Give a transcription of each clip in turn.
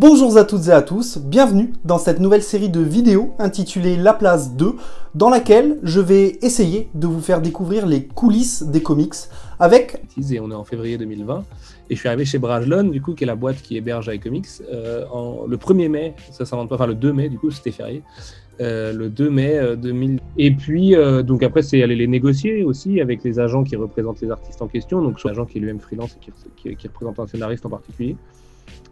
Bonjour à toutes et à tous, bienvenue dans cette nouvelle série de vidéos intitulée La Place 2, dans laquelle je vais essayer de vous faire découvrir les coulisses des comics avec... Et on est en février 2020, et je suis arrivé chez Brajlon, du coup, qui est la boîte qui héberge iComics, le 1er mai, ça s'invente pas, enfin le 2 mai, du coup, c'était férié, le 2 mai 2000. Et puis, donc après, c'est aller les négocier aussi avec les agents qui représentent les artistes en question, donc soit l'agent qui est lui-même freelance et qui représente un scénariste en particulier.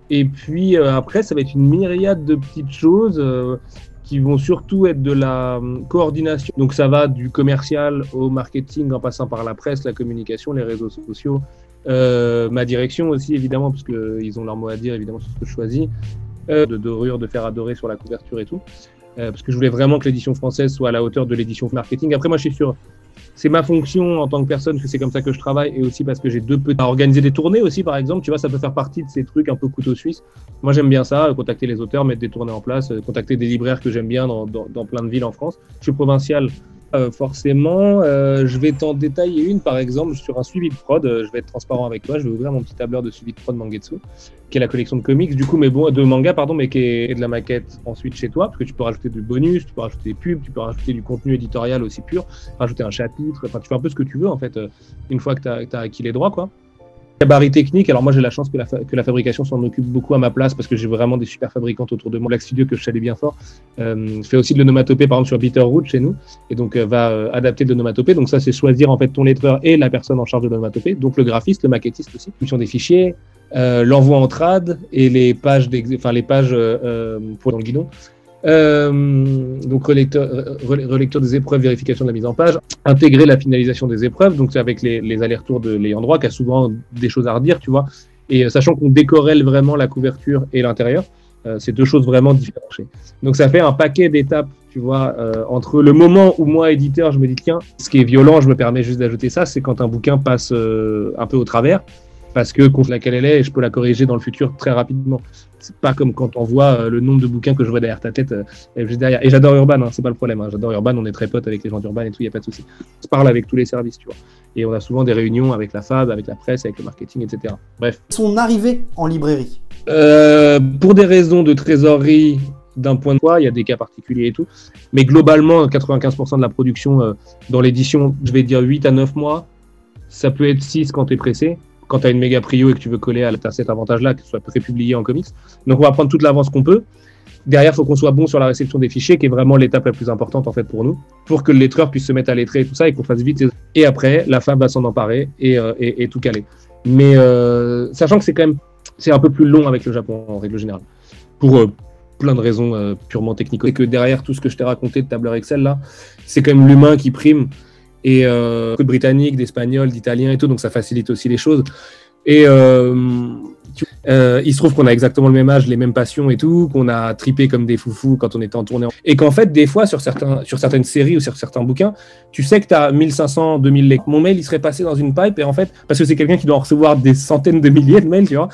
Et puis après, ça va être une myriade de petites choses qui vont surtout être de la coordination. Donc ça va du commercial au marketing en passant par la presse, la communication, les réseaux sociaux, ma direction aussi évidemment, parce qu'ils ont leur mot à dire évidemment sur ce que je choisis, de dorure, de faire adorer sur la couverture et tout, parce que je voulais vraiment que l'édition française soit à la hauteur de l'édition marketing. Après moi je suis sûr, c'est ma fonction en tant que personne, que c'est comme ça que je travaille, et aussi parce que j'ai à organiser des tournées aussi, par exemple, tu vois, ça peut faire partie de ces trucs un peu couteau suisse. Moi, j'aime bien ça, contacter les auteurs, mettre des tournées en place, contacter des libraires que j'aime bien dans plein de villes en France. Je suis provincial, forcément. Je vais t'en détailler une, par exemple, sur un suivi de prod. Je vais être transparent avec toi. Je vais ouvrir mon petit tableur de suivi de prod Mangetsu, qui est la collection de comics, du coup, mais bon, de manga, pardon, mais qui est de la maquette ensuite chez toi, parce que tu peux rajouter du bonus, tu peux rajouter des pubs, tu peux rajouter du contenu éditorial aussi pur, rajouter un chapitre, enfin, tu fais un peu ce que tu veux, en fait, une fois que tu as acquis les droits, quoi. Gabarit technique, alors moi j'ai la chance que la fabrication s'en occupe beaucoup à ma place parce que j'ai vraiment des super fabricantes autour de moi. Black Studio, que je salue bien fort, fait aussi de l'onomatopée par exemple sur Bitterroot chez nous, et donc va adapter de l'onomatopée. Donc ça c'est choisir en fait ton lettreur et la personne en charge de l'onomatopée, donc le graphiste, le maquettiste aussi, production des fichiers, l'envoi en trad et les pages pour dans le guidon. Donc relecture des épreuves, vérification de la mise en page, intégrer la finalisation des épreuves, donc c'est avec les allers-retours de l'ayant droit qui a souvent des choses à redire, tu vois, et sachant qu'on décorrèle vraiment la couverture et l'intérieur, c'est deux choses vraiment différentes. Donc ça fait un paquet d'étapes, tu vois, entre le moment où moi, éditeur, je me dis tiens, ce qui est violent, je me permets juste d'ajouter ça, c'est quand un bouquin passe un peu au travers, parce que contre laquelle elle est, et je peux la corriger dans le futur très rapidement. C'est pas comme quand on voit le nombre de bouquins que je vois derrière ta tête, juste derrière. Et j'adore Urban, hein, c'est pas le problème. Hein. J'adore Urban, on est très potes avec les gens d'Urban et tout, il n'y a pas de souci. On se parle avec tous les services, tu vois. Et on a souvent des réunions avec la FAB, avec la presse, avec le marketing, etc. Bref. Son arrivée en librairie. Pour des raisons de trésorerie, d'un point de vue, il y a des cas particuliers et tout. Mais globalement, 95% de la production dans l'édition, je vais dire 8 à 9 mois. Ça peut être 6 quand tu es pressé. Quand tu as une méga prio et que tu veux coller à cet avantage-là, que ce soit prépublié en comics. Donc, on va prendre toute l'avance qu'on peut. Derrière, il faut qu'on soit bon sur la réception des fichiers, qui est vraiment l'étape la plus importante en fait pour nous, pour que le lettreur puisse se mettre à lettrer et tout ça, et qu'on fasse vite. Et après, la FAB va s'en emparer et tout caler. Mais sachant que c'est un peu plus long avec le Japon en règle générale, pour plein de raisons purement techniques. Et que derrière tout ce que je t'ai raconté de tableur Excel là, c'est quand même l'humain qui prime. Et beaucoup de britanniques, d'espagnols, d'italiens et tout, donc ça facilite aussi les choses. Et il se trouve qu'on a exactement le même âge, les mêmes passions et tout, qu'on a tripé comme des foufous quand on était en tournée. Et qu'en fait, des fois, sur certaines séries ou sur certains bouquins, tu sais que tu as 1500, 2000 lecteurs. Mon mail, il serait passé dans une pipe, et en fait, parce que c'est quelqu'un qui doit en recevoir des centaines de milliers de mails, tu vois.